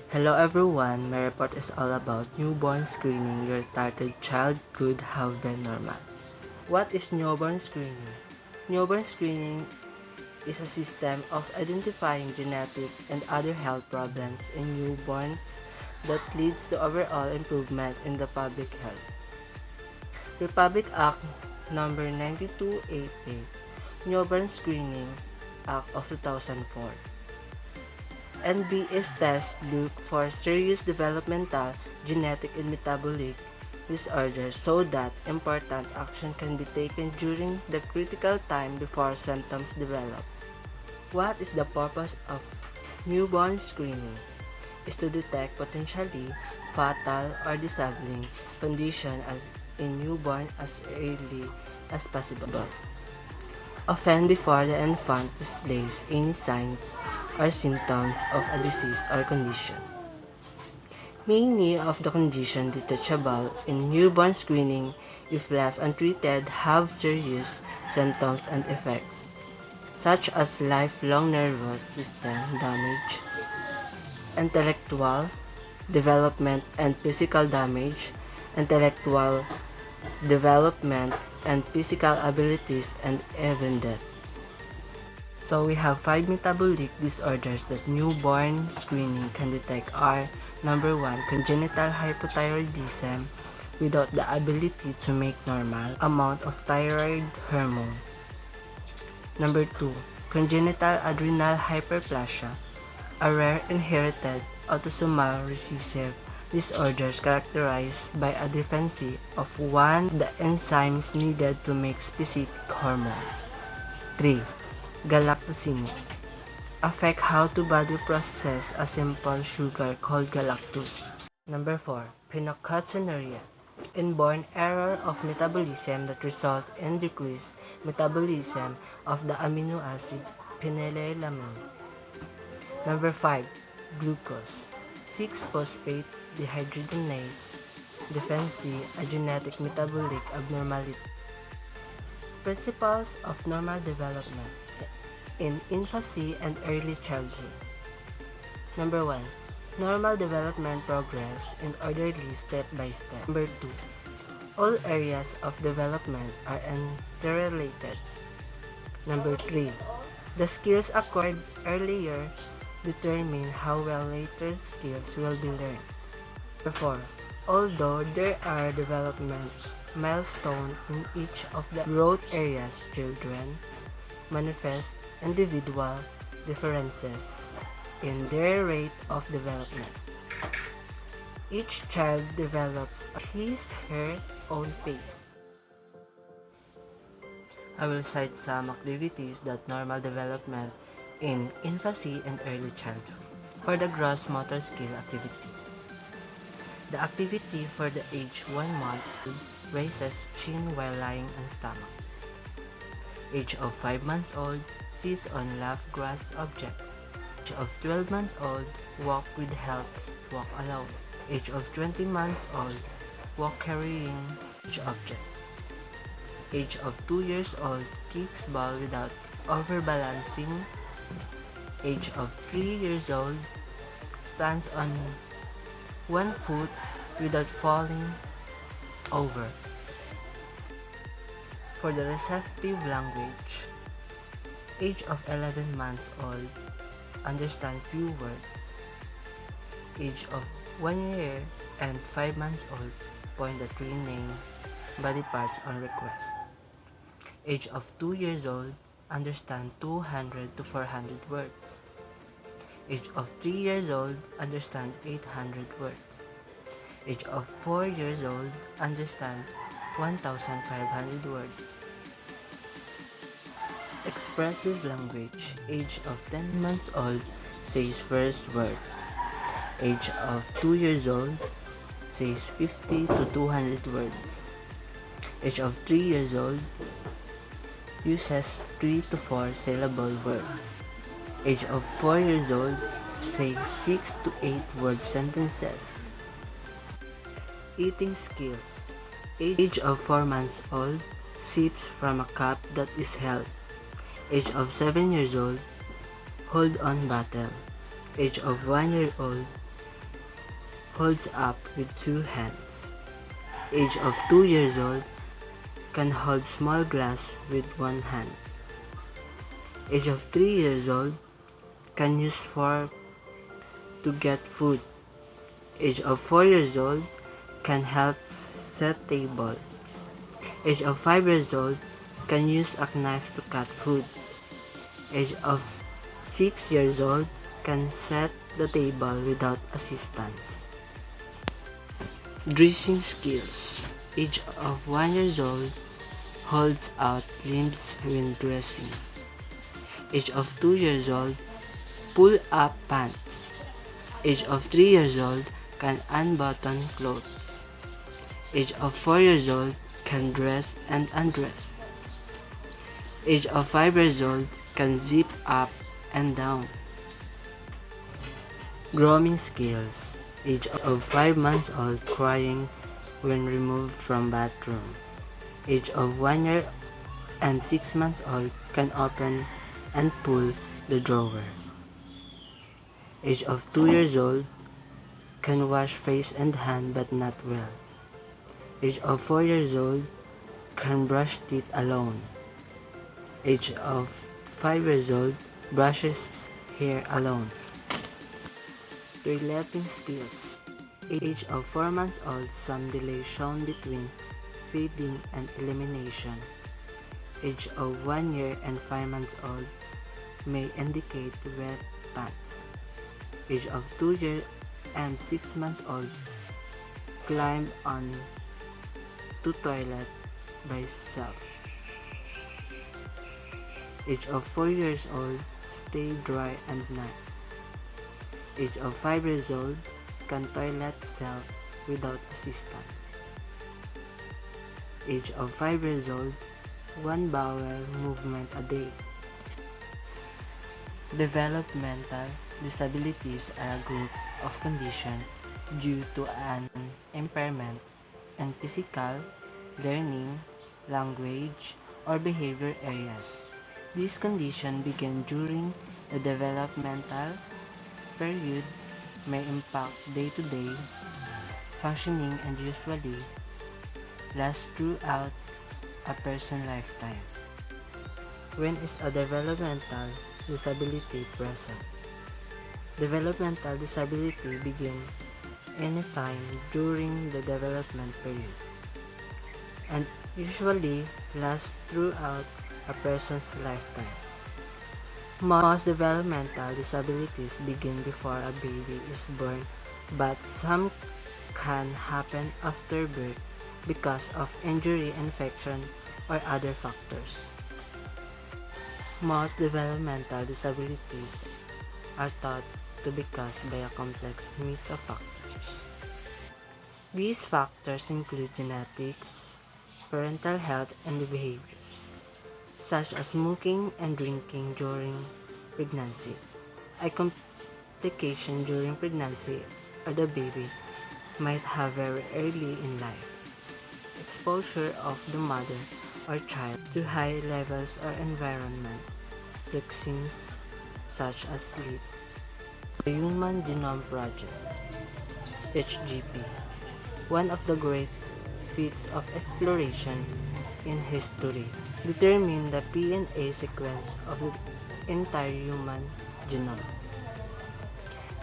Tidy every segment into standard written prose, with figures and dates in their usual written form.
Hello everyone, my report is all about newborn screening. Your retarded child could have been normal. What is newborn screening? Newborn screening is a system of identifying genetic and other health problems in newborns that leads to overall improvement in the public health. Republic Act No. 9288, Newborn Screening Act of 2004. NBS tests look for serious developmental, genetic, and metabolic disorders so that important action can be taken during the critical time before symptoms develop. What is the purpose of newborn screening? Is to detect potentially fatal or disabling condition as in newborn as early as possible. Often before the infant displays any signs or symptoms of a disease or condition. Many of the conditions detectable in newborn screening, if left untreated, have serious symptoms and effects, such as lifelong nervous system damage, intellectual development and physical damage, intellectual development and physical abilities, and even death. So we have 5 metabolic disorders that newborn screening can detect are: number 1, congenital hypothyroidism without the ability to make normal amount of thyroid hormone. Number 2, congenital adrenal hyperplasia, a rare inherited autosomal recessive disorders characterized by a deficiency of one of the enzymes needed to make specific hormones. 3. Galactosemia, affect how the body processes a simple sugar called galactose. Number 4. Phenylketonuria, inborn error of metabolism that result in decreased metabolism of the amino acid phenylalanine. Number 5. Glucose 6-phosphate dehydrogenase deficiency, a genetic metabolic abnormality. Principles of normal development in infancy and early childhood. Number 1. Normal development progress in orderly step by step. Number 2. All areas of development are interrelated. Number 3. The skills acquired earlier determine how well later skills will be learned. Number 4. Although there are development milestones in each of the growth areas, children manifest individual differences in their rate of development. Each child develops at his/her own pace. I will cite some activities that normal development in infancy and early childhood. For the gross motor skill activity, the activity for the age 1 month raises chin while lying on stomach. Age of 5 months old, sits on lap grasped objects. Age of 12 months old, walk with help, walk alone. Age of 20 months old, walk carrying objects. Age of 2 years old, kicks ball without overbalancing. Age of 3 years old, stands on one foot without falling over. For the receptive language, age of 11 months old, understand few words. Age of 1 year and 5 months old, point the 3 name body parts on request. Age of 2 years old, understand 200 to 400 words. Age of 3 years old, understand 800 words. Age of 4 years old, understand 1,500 words. Expressive language, age of 10 months old, says first word. Age of 2 years old, says 50 to 200 words. Age of 3 years old, uses 3 to 4 syllable words. Age of 4 years old, says 6 to 8 word sentences. Eating skills, age of 4 months old, sips from a cup that is held. Age of 7 years old, hold on bottle. Age of 1 year old, holds up with two hands. Age of 2 years old, can hold small glass with one hand. Age of 3 years old, can use fork to get food. Age of 4 years old, can help set table. Age of 5 years old, can use a knife to cut food. Age of 6 years old, can set the table without assistance. Dressing skills. Age of 1 years old, holds out limbs when dressing. Age of 2 years old, pull up pants. Age of 3 years old, can unbutton clothes. Age of 4 years old, can dress and undress. Age of 5 years old, can zip up and down. Grooming skills. Age of 5 months old, crying when removed from bathroom. Age of 1 year and 6 months old, can open and pull the drawer. Age of 2 years old, can wash face and hand but not well. Age of 4 years old, can brush teeth alone. Age of 5 years old, brushes hair alone. Toileting skills. Age of 4 months old, some delay shown between feeding and elimination. Age of 1 year and 5 months old may indicate wet pants. Age of 2 years and 6 months old, climb on to toilet by self. Age of 4 years old, stay dry and nap. Age of 5 years old, can toilet self without assistance. Age of 5 years old, 1 bowel movement a day. Developmental disabilities are a group of conditions due to an impairment in physical, learning, language, or behavior areas. These conditions begin during the developmental period, may impact day-to-day functioning and usually last throughout a person's lifetime. When is a developmental disability present? Developmental disability begins anytime during the development period and usually lasts throughout a person's lifetime. Most developmental disabilities begin before a baby is born, but some can happen after birth because of injury, infection, or other factors. Most developmental disabilities are thought to be caused by a complex mix of factors. These factors include genetics, parental health, and behaviors, such as smoking and drinking during pregnancy, a complication during pregnancy, or the baby might have very early in life. Exposure of the mother or child to high levels or environment toxins such as sleep. The Human Genome Project, HGP, one of the great feats of exploration in history, determined the DNA sequence of the entire human genome.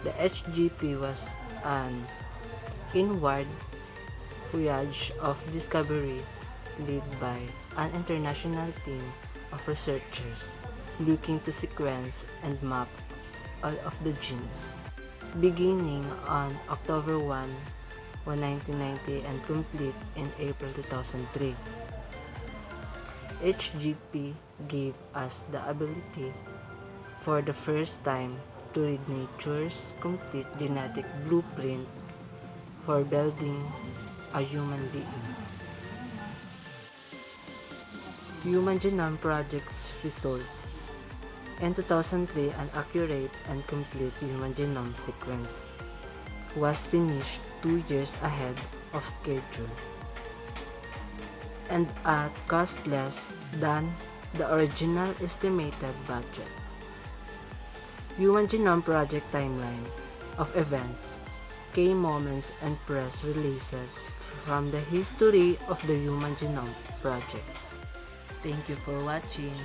The HGP was an inward voyage of discovery led by an international team of researchers looking to sequence and map all of the genes. Beginning on October 1, 1990 and complete in April 2003. HGP gave us the ability for the first time to read nature's complete genetic blueprint for building a human being. Human Genome Project's results. In 2003, an accurate and complete human genome sequence was finished 2 years ahead of schedule and at cost less than the original estimated budget. Human Genome Project timeline of events. key moments and press releases from the history of the Human Genome Project. Thank you for watching.